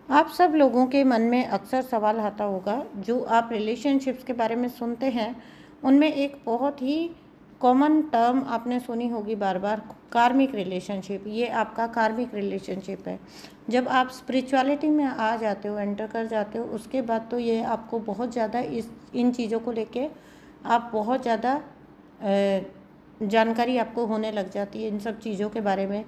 आप सब लोगों के मन में अक्सर सवाल आता होगा, जो आप रिलेशनशिप्स के बारे में सुनते हैं उनमें एक बहुत ही कॉमन टर्म आपने सुनी होगी बार बार, कार्मिक रिलेशनशिप। ये आपका कार्मिक रिलेशनशिप है। जब आप स्पिरिचुअलिटी में आ जाते हो, एंटर कर जाते हो, उसके बाद तो ये आपको बहुत ज़्यादा इन चीज़ों को लेके आप बहुत ज़्यादा जानकारी आपको होने लग जाती है इन सब चीज़ों के बारे में।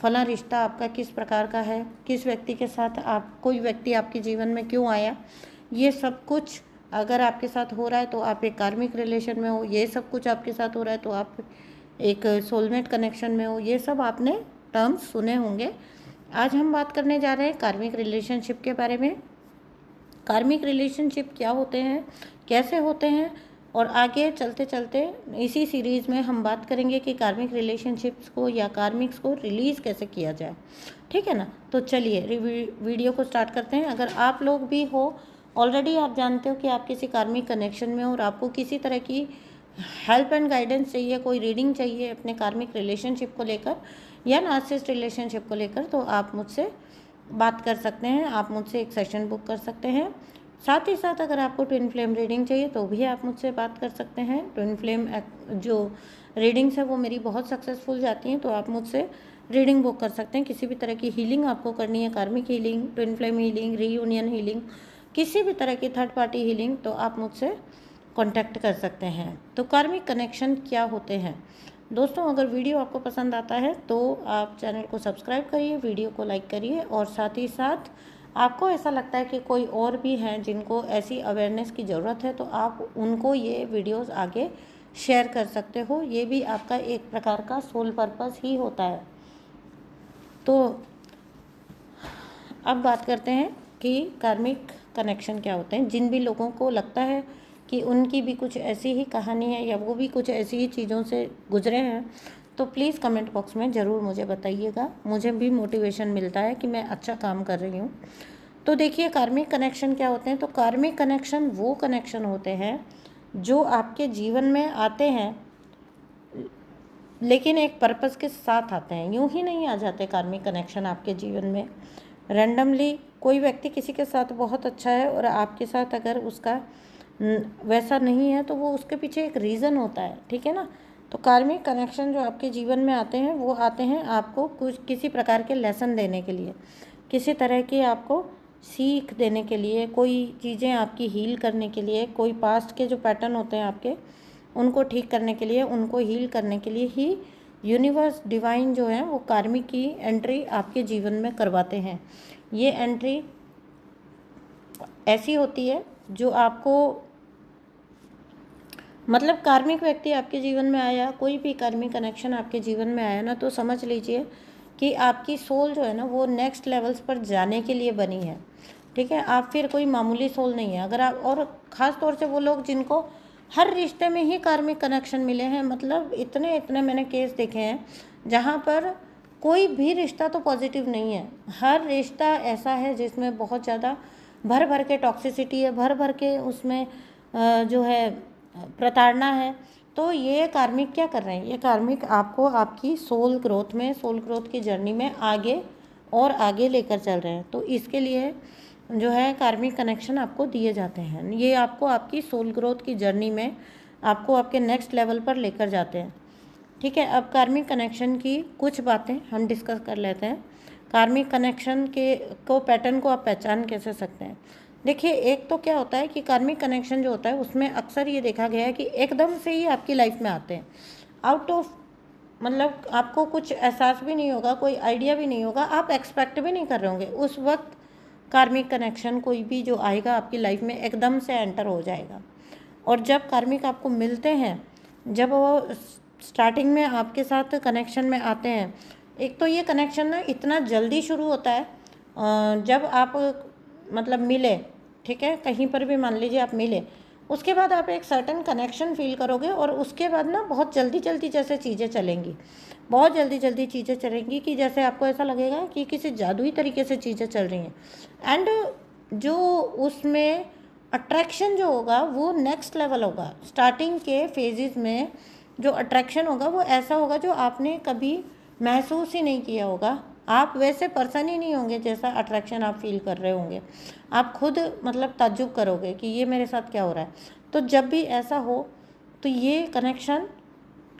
फला रिश्ता आपका किस प्रकार का है, किस व्यक्ति के साथ आप, कोई व्यक्ति आपके जीवन में क्यों आया, ये सब कुछ अगर आपके साथ हो रहा है तो आप एक कार्मिक रिलेशन में हो। ये सब कुछ आपके साथ हो रहा है तो आप एक सोलमेट कनेक्शन में हो। ये सब आपने टर्म्स सुने होंगे। आज हम बात करने जा रहे हैं कार्मिक रिलेशनशिप के बारे में। कार्मिक रिलेशनशिप क्या होते हैं, कैसे होते हैं, और आगे चलते चलते इसी सीरीज़ में हम बात करेंगे कि कार्मिक रिलेशनशिप्स को या कार्मिक्स को रिलीज़ कैसे किया जाए। ठीक है ना। तो चलिए वीडियो को स्टार्ट करते हैं। अगर आप लोग भी हो, ऑलरेडी आप जानते हो कि आप किसी कार्मिक कनेक्शन में हो और आपको किसी तरह की हेल्प एंड गाइडेंस चाहिए, कोई रीडिंग चाहिए अपने कार्मिक रिलेशनशिप को लेकर या नार्सिसिस्ट रिलेशनशिप को लेकर, तो आप मुझसे बात कर सकते हैं। आप मुझसे एक सेशन बुक कर सकते हैं। साथ ही साथ अगर आपको ट्विन फ्लेम रीडिंग चाहिए तो भी आप मुझसे बात कर सकते हैं। ट्विन फ्लेम जो रीडिंग्स है वो मेरी बहुत सक्सेसफुल जाती हैं, तो आप मुझसे रीडिंग बुक कर सकते हैं। किसी भी तरह की हीलिंग आपको करनी है, कार्मिक healing, twin flame healing, reunion healing, किसी भी तरह की थर्ड पार्टी हीलिंग, तो आप मुझसे कांटेक्ट कर सकते हैं। तो कार्मिक कनेक्शन क्या होते हैं दोस्तों? अगर वीडियो आपको पसंद आता है तो आप चैनल को सब्सक्राइब करिए, वीडियो को लाइक करिए, और साथ ही साथ आपको ऐसा लगता है कि कोई और भी हैं जिनको ऐसी अवेयरनेस की ज़रूरत है तो आप उनको ये वीडियोस आगे शेयर कर सकते हो। ये भी आपका एक प्रकार का सोल पर्पस ही होता है। तो अब बात करते हैं कि कार्मिक कनेक्शन क्या होते हैं। जिन भी लोगों को लगता है कि उनकी भी कुछ ऐसी ही कहानी है या वो भी कुछ ऐसी ही चीज़ों से गुजरे हैं, तो प्लीज़ कमेंट बॉक्स में ज़रूर मुझे बताइएगा। मुझे भी मोटिवेशन मिलता है कि मैं अच्छा काम कर रही हूँ। तो देखिए, कार्मिक कनेक्शन क्या होते हैं। तो कार्मिक कनेक्शन वो कनेक्शन होते हैं जो आपके जीवन में आते हैं, लेकिन एक पर्पस के साथ आते हैं। यूं ही नहीं आ जाते कार्मिक कनेक्शन आपके जीवन में रैंडमली। कोई व्यक्ति किसी के साथ बहुत अच्छा है और आपके साथ अगर उसका वैसा नहीं है तो वो उसके पीछे एक रीज़न होता है। ठीक है ना। तो कार्मिक कनेक्शन जो आपके जीवन में आते हैं वो आते हैं आपको कुछ किसी प्रकार के लेसन देने के लिए, किसी तरह की आपको सीख देने के लिए, कोई चीज़ें आपकी हील करने के लिए, कोई पास्ट के जो पैटर्न होते हैं आपके उनको ठीक करने के लिए, उनको हील करने के लिए ही यूनिवर्स डिवाइन जो है वो कार्मिक की एंट्री आपके जीवन में करवाते हैं। ये एंट्री ऐसी होती है जो आपको, मतलब कार्मिक व्यक्ति आपके जीवन में आया, कोई भी कार्मिक कनेक्शन आपके जीवन में आया ना, तो समझ लीजिए कि आपकी सोल जो है ना वो नेक्स्ट लेवल्स पर जाने के लिए बनी है। ठीक है। आप फिर कोई मामूली सोल नहीं है। अगर आप, और ख़ास तौर से वो लोग जिनको हर रिश्ते में ही कार्मिक कनेक्शन मिले हैं, मतलब इतने इतने मैंने केस देखे हैं जहाँ पर कोई भी रिश्ता तो पॉजिटिव नहीं है। हर रिश्ता ऐसा है जिसमें बहुत ज़्यादा भर भर के टॉक्सिसिटी है, भर भर के उसमें जो है प्रताड़ना है। तो ये कार्मिक क्या कर रहे हैं, ये कार्मिक आपको आपकी सोल ग्रोथ में, सोल ग्रोथ की जर्नी में आगे और आगे लेकर चल रहे हैं। तो इसके लिए जो है कार्मिक कनेक्शन आपको दिए जाते हैं। ये आपको आपकी सोल ग्रोथ की जर्नी में आपको आपके नेक्स्ट लेवल पर लेकर जाते हैं। ठीक है। अब कार्मिक कनेक्शन की कुछ बातें हम डिस्कस कर लेते हैं। कार्मिक कनेक्शन के पैटर्न को आप पहचान कैसे सकते हैं। देखिए, एक तो क्या होता है कि कार्मिक कनेक्शन जो होता है उसमें अक्सर ये देखा गया है कि एकदम से ही आपकी लाइफ में आते हैं, आउट ऑफ, मतलब आपको कुछ एहसास भी नहीं होगा, कोई आइडिया भी नहीं होगा, आप एक्सपेक्ट भी नहीं कर रहे होंगे, उस वक्त कार्मिक कनेक्शन कोई भी जो आएगा आपकी लाइफ में एकदम से एंटर हो जाएगा। और जब कार्मिक आपको मिलते हैं, जब वो स्टार्टिंग में आपके साथ कनेक्शन में आते हैं, एक तो ये कनेक्शन ना इतना जल्दी शुरू होता है, जब आप मतलब मिले, ठीक है, कहीं पर भी मान लीजिए आप मिले, उसके बाद आप एक सर्टन कनेक्शन फील करोगे और उसके बाद ना बहुत जल्दी जल्दी जैसे चीज़ें चलेंगी, बहुत जल्दी जल्दी चीज़ें चलेंगी कि जैसे आपको ऐसा लगेगा कि किसी जादुई तरीके से चीज़ें चल रही हैं। एंड जो उसमें अट्रैक्शन जो होगा वो नेक्स्ट लेवल होगा। स्टार्टिंग के फेजेस में जो अट्रैक्शन होगा वो ऐसा होगा जो आपने कभी महसूस ही नहीं किया होगा आप वैसे पर्सन ही नहीं होंगे जैसा अट्रैक्शन आप फील कर रहे होंगे। आप खुद मतलब ताज्जुब करोगे कि ये मेरे साथ क्या हो रहा है। तो जब भी ऐसा हो तो ये कनेक्शन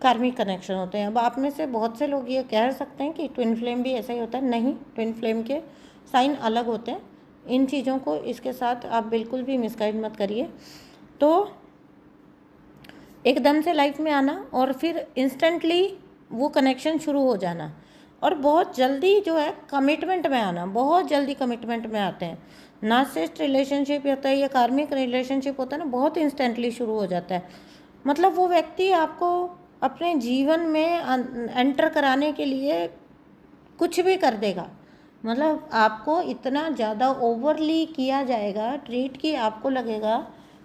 कार्मिक कनेक्शन होते हैं। अब आप में से बहुत से लोग ये कह सकते हैं कि ट्विन फ्लेम भी ऐसा ही होता है। नहीं, ट्विन फ्लेम के साइन अलग होते हैं। इन चीज़ों को इसके साथ आप बिल्कुल भी मिसगाइड मत करिए। तो एकदम से लाइफ में आना और फिर इंस्टेंटली वो कनेक्शन शुरू हो जाना, और बहुत जल्दी जो है कमिटमेंट में आना, बहुत जल्दी कमिटमेंट में आते हैं। नार्सिसिस्ट रिलेशनशिप होता है या कार्मिक रिलेशनशिप होता है ना, बहुत इंस्टेंटली शुरू हो जाता है। मतलब वो व्यक्ति आपको अपने जीवन में एंटर कराने के लिए कुछ भी कर देगा। मतलब आपको इतना ज़्यादा ओवरली किया जाएगा ट्रीट कि आपको लगेगा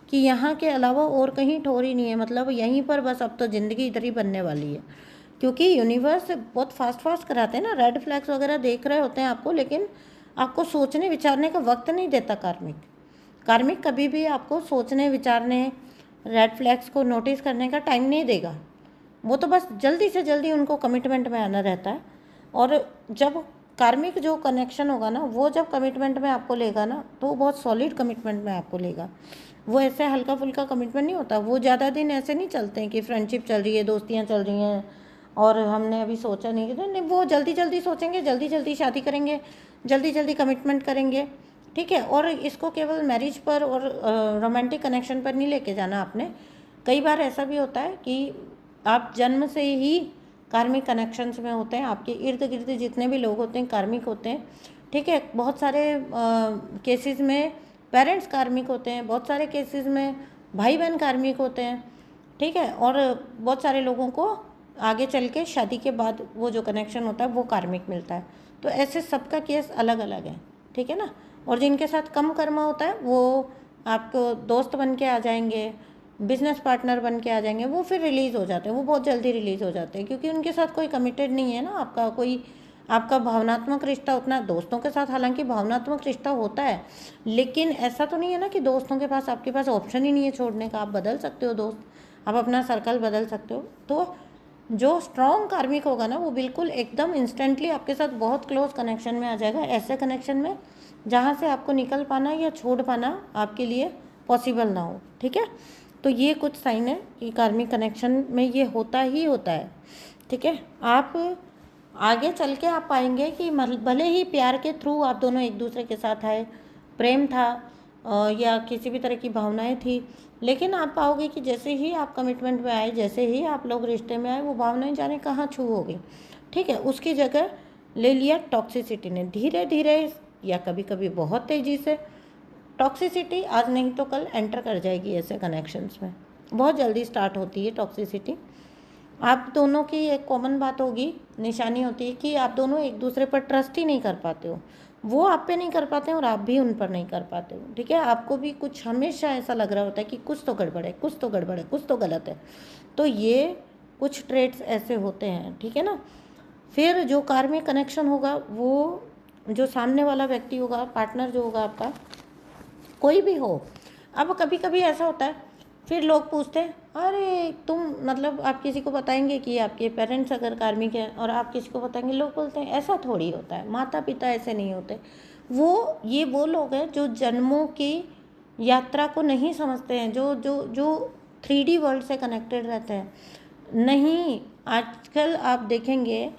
कि यहाँ के अलावा और कहीं ठोर ही नहीं है, मतलब यहीं पर बस अब तो ज़िंदगी इधर ही बनने वाली है। क्योंकि यूनिवर्स बहुत फास्ट कराते हैं ना, रेड फ्लैग्स वगैरह देख रहे होते हैं आपको, लेकिन आपको सोचने विचारने का वक्त नहीं देता कार्मिक कभी भी आपको सोचने विचारने, रेड फ्लैग्स को नोटिस करने का टाइम नहीं देगा। वो तो बस जल्दी से जल्दी उनको कमिटमेंट में आना रहता है। और जब कार्मिक जो कनेक्शन होगा ना, वो जब कमिटमेंट में आपको लेगा ना, तो वो बहुत सॉलिड कमिटमेंट में आपको लेगा। वो ऐसे हल्का फुल्का कमिटमेंट नहीं होता। वो ज़्यादा दिन ऐसे नहीं चलते हैं कि फ्रेंडशिप चल रही है, दोस्तियाँ चल रही हैं और हमने अभी सोचा नहीं कि नहीं, वो जल्दी जल्दी सोचेंगे, जल्दी जल्दी शादी करेंगे, जल्दी जल्दी कमिटमेंट करेंगे, ठीक है। और इसको केवल मैरिज पर और रोमांटिक कनेक्शन पर नहीं लेके जाना आपने। कई बार ऐसा भी होता है कि आप जन्म से ही कार्मिक कनेक्शंस में होते हैं, आपके इर्द गिर्द जितने भी लोग होते हैं कार्मिक होते हैं, ठीक है। बहुत सारे केसेस में पेरेंट्स कार्मिक होते हैं, बहुत सारे केसेस में भाई बहन कार्मिक होते हैं, ठीक है। और बहुत सारे लोगों को आगे चल के शादी के बाद वो जो कनेक्शन होता है वो कार्मिक मिलता है। तो ऐसे सबका केस अलग अलग है, ठीक है ना। और जिनके साथ कम कर्मा होता है वो आपको दोस्त बन के आ जाएंगे, बिजनेस पार्टनर बन के आ जाएंगे, वो फिर रिलीज़ हो जाते हैं, वो बहुत जल्दी रिलीज़ हो जाते हैं, क्योंकि उनके साथ कोई कमिटेड नहीं है ना, आपका कोई आपका भावनात्मक रिश्ता उतना। दोस्तों के साथ हालांकि भावनात्मक रिश्ता होता है, लेकिन ऐसा तो नहीं है ना कि दोस्तों के पास आपके पास ऑप्शन ही नहीं है छोड़ने का। आप बदल सकते हो दोस्त, आप अपना सर्कल बदल सकते हो। तो जो स्ट्रॉन्ग कार्मिक होगा ना, वो बिल्कुल एकदम इंस्टेंटली आपके साथ बहुत क्लोज कनेक्शन में आ जाएगा, ऐसे कनेक्शन में जहाँ से आपको निकल पाना या छोड़ पाना आपके लिए पॉसिबल ना हो, ठीक है। तो ये कुछ साइन है कि कार्मिक कनेक्शन में ये होता ही होता है, ठीक है। आप आगे चल के आप पाएंगे कि भले ही प्यार के थ्रू आप दोनों एक दूसरे के साथ आए, प्रेम था या किसी भी तरह की भावनाएं थी, लेकिन आप पाओगे कि जैसे ही आप कमिटमेंट में आए, जैसे ही आप लोग रिश्ते में आए, वो भावनाएं जाने कहाँ छू हो गई, ठीक है। उसकी जगह ले लिया टॉक्सिसिटी ने, धीरे धीरे या कभी कभी बहुत तेज़ी से। टॉक्सिसिटी आज नहीं तो कल एंटर कर जाएगी ऐसे कनेक्शंस में, बहुत जल्दी स्टार्ट होती है टॉक्सिसिटी। आप दोनों की एक कॉमन बात होगी, निशानी होती है कि आप दोनों एक दूसरे पर ट्रस्ट ही नहीं कर पाते हो। वो आप पे नहीं कर पाते हैं और आप भी उन पर नहीं कर पाते हो, ठीक है। आपको भी कुछ हमेशा ऐसा लग रहा होता है कि कुछ तो गड़बड़ है, कुछ तो गड़बड़ है, कुछ तो गलत है। तो ये कुछ ट्रेट्स ऐसे होते हैं, ठीक है ना। फिर जो कार्मिक कनेक्शन होगा, वो जो सामने वाला व्यक्ति होगा, पार्टनर जो होगा आपका, कोई भी हो। अब कभी कभी ऐसा होता है, फिर लोग पूछते हैं अरे तुम मतलब आप किसी को बताएंगे कि आपके पेरेंट्स अगर कार्मिक हैं और आप किसी को बताएंगे, लोग बोलते हैं ऐसा थोड़ी होता है, माता पिता ऐसे नहीं होते। वो लोग हैं जो जन्मों की यात्रा को नहीं समझते हैं, जो जो जो 3D वर्ल्ड से कनेक्टेड रहते हैं। नहीं, आजकल आप देखेंगे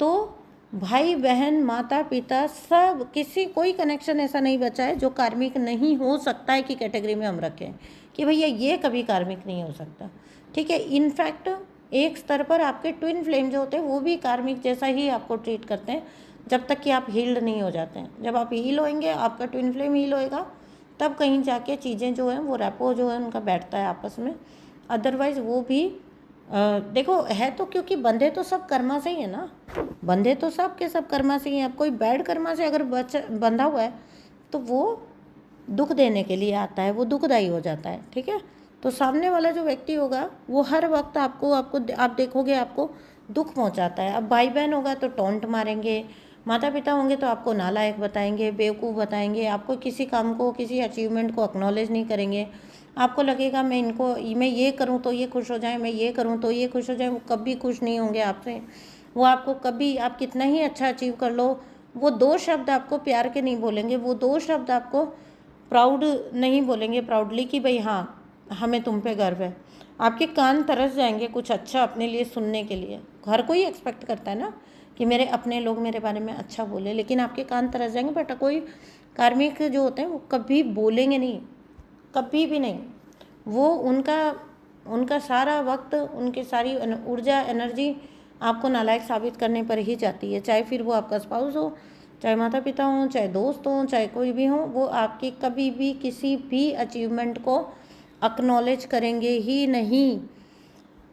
तो भाई बहन माता पिता सब, किसी कोई कनेक्शन ऐसा नहीं बचा है जो कार्मिक नहीं हो सकता है की कैटेगरी में हम रखें कि भैया ये कभी कार्मिक नहीं हो सकता, ठीक है। इनफैक्ट एक स्तर पर आपके ट्विन फ्लेम जो होते हैं वो भी कार्मिक जैसा ही आपको ट्रीट करते हैं, जब तक कि आप हील्ड नहीं हो जाते हैं। जब आप हील होएंगे, आपका ट्विन फ्लेम हील होएगा, तब कहीं जाके चीज़ें जो हैं वो रैपो जो है उनका बैठता है आपस में। अदरवाइज़ वो भी देखो है तो, क्योंकि बंधे तो सब कर्मा से ही है ना, बंधे तो सब के सब कर्मा से ही है। अब कोई बैड कर्मा से अगर बंधा हुआ है तो वो दुख देने के लिए आता है, वो दुखदायी हो जाता है, ठीक है। तो सामने वाला जो व्यक्ति होगा वो हर वक्त आप देखोगे आपको दुख पहुंचाता है। अब भाई बहन होगा तो टॉन्ट मारेंगे, माता पिता होंगे तो आपको नालायक बताएंगे, बेवकूफ़ बताएंगे, आपको किसी काम को, किसी अचीवमेंट को एक्नॉलेज नहीं करेंगे। आपको लगेगा मैं ये करूँ तो ये खुश हो जाए, मैं ये करूँ तो ये खुश हो जाए। वो कभी खुश नहीं होंगे आपसे। वो आपको कभी, आप कितना ही अच्छा अचीव कर लो, वो 2 शब्द आपको प्यार के नहीं बोलेंगे, वो 2 शब्द आपको प्राउड नहीं बोलेंगे प्राउडली कि भाई हाँ हमें तुम पे गर्व है। आपके कान तरस जाएंगे कुछ अच्छा अपने लिए सुनने के लिए। हर कोई एक्सपेक्ट करता है ना कि मेरे अपने लोग मेरे बारे में अच्छा बोले, लेकिन आपके कान तरस जाएंगे। बट कोई कार्मिक जो होते हैं वो कभी बोलेंगे नहीं, कभी भी नहीं। वो उनका सारा वक्त, उनकी सारी ऊर्जा एनर्जी आपको नालायक साबित करने पर ही जाती है। चाहे फिर वो आपका स्पाउस हो, चाहे माता पिता हों, चाहे दोस्त हों, चाहे कोई भी हो, वो आपकी कभी भी किसी भी अचीवमेंट को एक्नॉलेज करेंगे ही नहीं।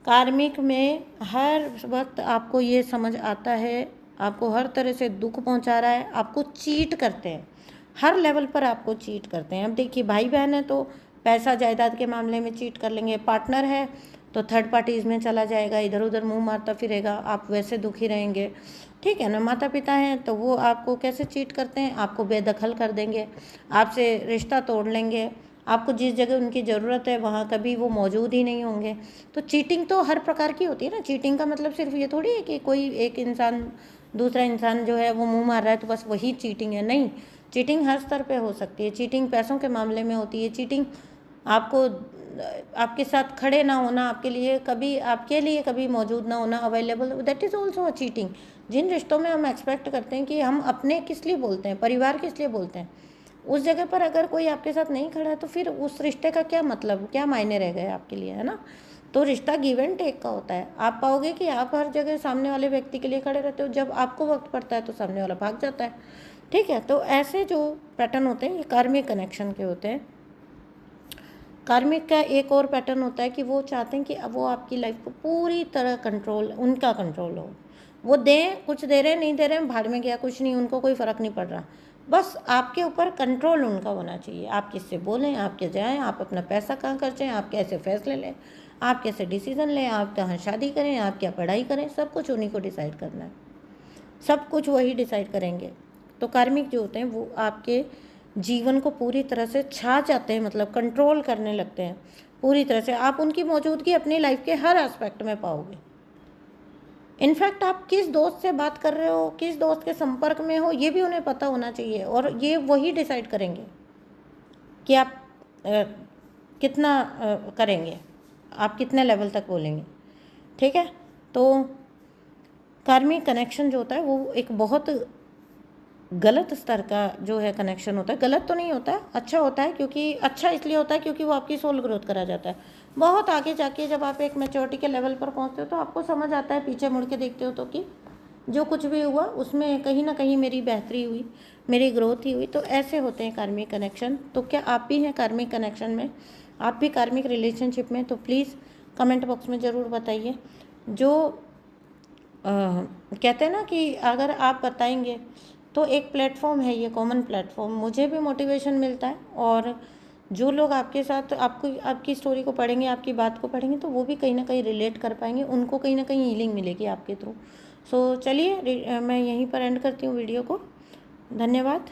कार्मिक में हर वक्त आपको ये समझ आता है, आपको हर तरह से दुख पहुंचा रहा है, आपको चीट करते हैं, हर लेवल पर आपको चीट करते हैं। अब देखिए भाई बहन है तो पैसा जायदाद के मामले में चीट कर लेंगे, पार्टनर है तो थर्ड पार्टीज़ में चला जाएगा, इधर उधर मुंह मारता फिरेगा, आप वैसे दुखी रहेंगे, ठीक है ना। माता पिता हैं तो वो आपको कैसे चीट करते हैं, आपको बेदखल कर देंगे, आपसे रिश्ता तोड़ लेंगे, आपको जिस जगह उनकी ज़रूरत है वहाँ कभी वो मौजूद ही नहीं होंगे। तो चीटिंग तो हर प्रकार की होती है ना। चीटिंग का मतलब सिर्फ ये थोड़ी है कि कोई एक इंसान दूसरा इंसान जो है वो मुंह मार रहा है तो बस वही चीटिंग है, नहीं। चीटिंग हर स्तर पे हो सकती है। चीटिंग पैसों के मामले में होती है, चीटिंग आपको आपके साथ खड़े ना होना, आपके लिए कभी मौजूद ना होना, available, that is also a cheating. जिन रिश्तों में हम एक्सपेक्ट करते हैं कि हम अपने किस लिए बोलते हैं, परिवार किस लिए बोलते हैं, उस जगह पर अगर कोई आपके साथ नहीं खड़ा है तो फिर उस रिश्ते का क्या मतलब, क्या मायने रह गए आपके लिए, है ना। तो रिश्ता गिव एंड टेक का होता है। आप पाओगे कि आप हर जगह सामने वाले व्यक्ति के लिए खड़े रहते हो, जब आपको वक्त पड़ता है तो सामने वाला भाग जाता है, ठीक है। तो ऐसे जो पैटर्न होते हैं ये कार्मिक कनेक्शन के होते हैं। कार्मिक का एक और पैटर्न होता है कि वो चाहते हैं कि अब वो आपकी लाइफ को पूरी तरह कंट्रोल, उनका कंट्रोल हो। वो दें, कुछ दे रहे हैं नहीं दे रहे हैं, भाड़ में गया, कुछ नहीं, उनको कोई फ़र्क नहीं पड़ रहा, बस आपके ऊपर कंट्रोल उनका होना चाहिए। आप किससे बोलें, आप क्या जाएँ, आप अपना पैसा कहाँ खर्चें, आप कैसे फैसले लें, आप कैसे डिसीज़न लें, आप कहाँ शादी करें, आप क्या पढ़ाई करें, सब कुछ उन्हीं को डिसाइड करना है, सब कुछ वही डिसाइड करेंगे। तो कार्मिक जो होते हैं वो आपके जीवन को पूरी तरह से छा जाते हैं, मतलब कंट्रोल करने लगते हैं पूरी तरह से। आप उनकी मौजूदगी अपनी लाइफ के हर एस्पेक्ट में पाओगे। इनफैक्ट आप किस दोस्त से बात कर रहे हो, किस दोस्त के संपर्क में हो, ये भी उन्हें पता होना चाहिए, और ये वही डिसाइड करेंगे कि आप कितना करेंगे, आप कितने लेवल तक बोलेंगे, ठीक है। तो कार्मिक कनेक्शन जो होता है वो एक बहुत गलत स्तर का जो है कनेक्शन होता है। गलत तो नहीं होता है, अच्छा होता है, क्योंकि अच्छा इसलिए होता है क्योंकि वो आपकी सोल ग्रोथ करा जाता है। बहुत आगे जाके जब आप एक मैच्योरिटी के लेवल पर पहुंचते हो तो आपको समझ आता है, पीछे मुड़ के देखते हो तो कि जो कुछ भी हुआ उसमें कहीं ना कहीं मेरी बेहतरी हुई, मेरी ग्रोथ ही हुई। तो ऐसे होते हैं कार्मिक कनेक्शन। तो क्या आप भी हैं कार्मिक कनेक्शन में, आप भी कार्मिक रिलेशनशिप में? तो प्लीज़ कमेंट बॉक्स में ज़रूर बताइए। जो कहते हैं ना कि अगर आप बताएंगे तो एक प्लेटफॉर्म है ये, कॉमन प्लेटफॉर्म, मुझे भी मोटिवेशन मिलता है, और जो लोग आपके साथ आपकी स्टोरी को पढ़ेंगे, आपकी बात को पढ़ेंगे, तो वो भी कहीं ना कहीं रिलेट कर पाएंगे, उनको कहीं ना कहीं हीलिंग मिलेगी आपके थ्रू। सो चलिए मैं यहीं पर एंड करती हूँ वीडियो को। धन्यवाद।